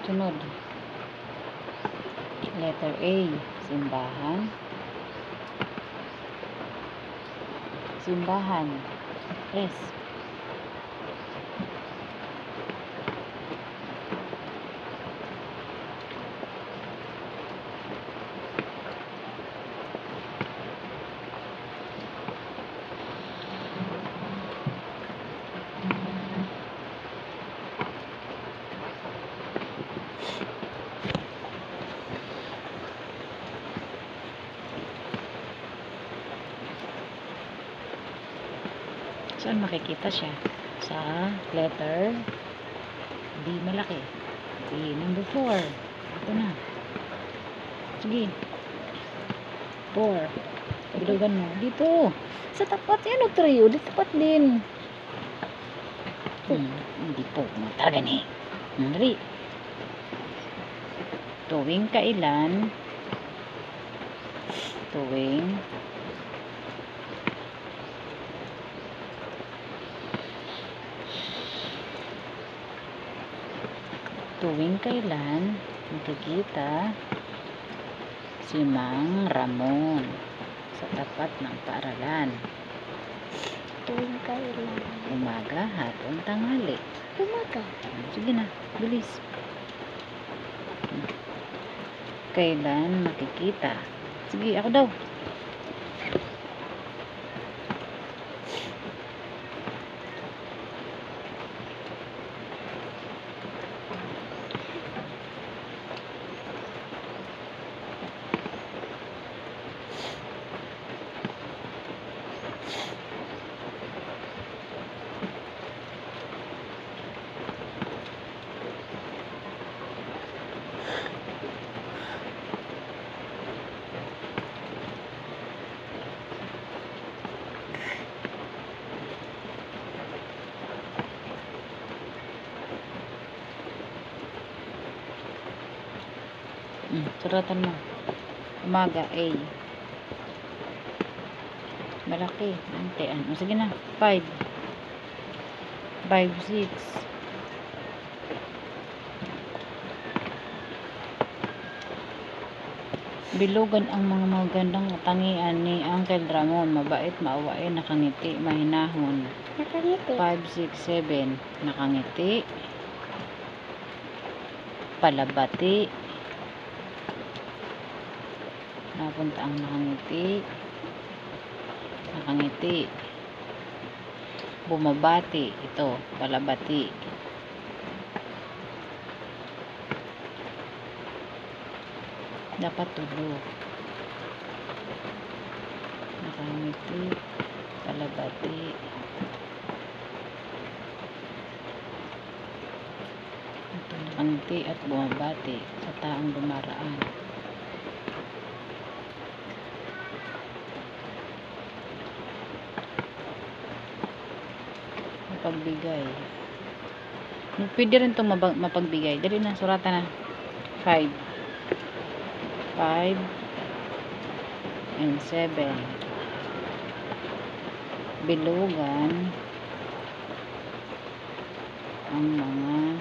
Sunod. Letter A. Simbahan. Simbahan. S. Saan makikita siya? Sa letter B malaki. B number 4. Ito na. Sige. 4. Bilugan mo. Dito. Sa tapat. Yan o, 3. Dito tapat din. Hindi po. Talaga ni. Dali. Tuwing kailan. Tuwing kailan makikita si Mang Ramon sa tapat ng paaralan? Tuwing kailan? Umaga, hapon, tanghali. Umaga. Sige na, bilis. Kailan makikita? Sige, ako daw. Suratan mo. Umaga, A. Malaki. Ante. Sige na. 5. 5, 6. Bilugan ang mga magandang tangian ni Uncle Ramon. Mabait, maawain, nakangiti, mahinahon. Nakangiti. 5, 6, 7. Nakangiti. Palabati. Napunta ang nakangiti. Nakangiti. Bumabati. Ito, palabati. Dapat tulo. Nakangiti. Palabati. Ito, nakangiti at bumabati sa taong dumaraan. Mapagbigay. Pwede rin itong mapagbigay. Dali na, suratan na. 5 and 7. Bilugan ang mga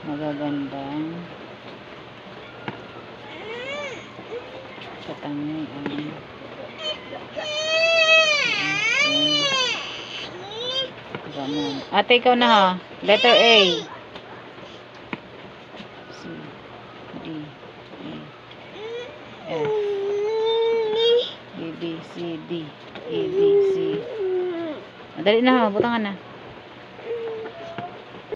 magagandang katangian. Ramon. Ate, ikaw na ha. Letter A. C, D, E, F, A, B, C, D, E, B, C. Dali na ha. Butangan na.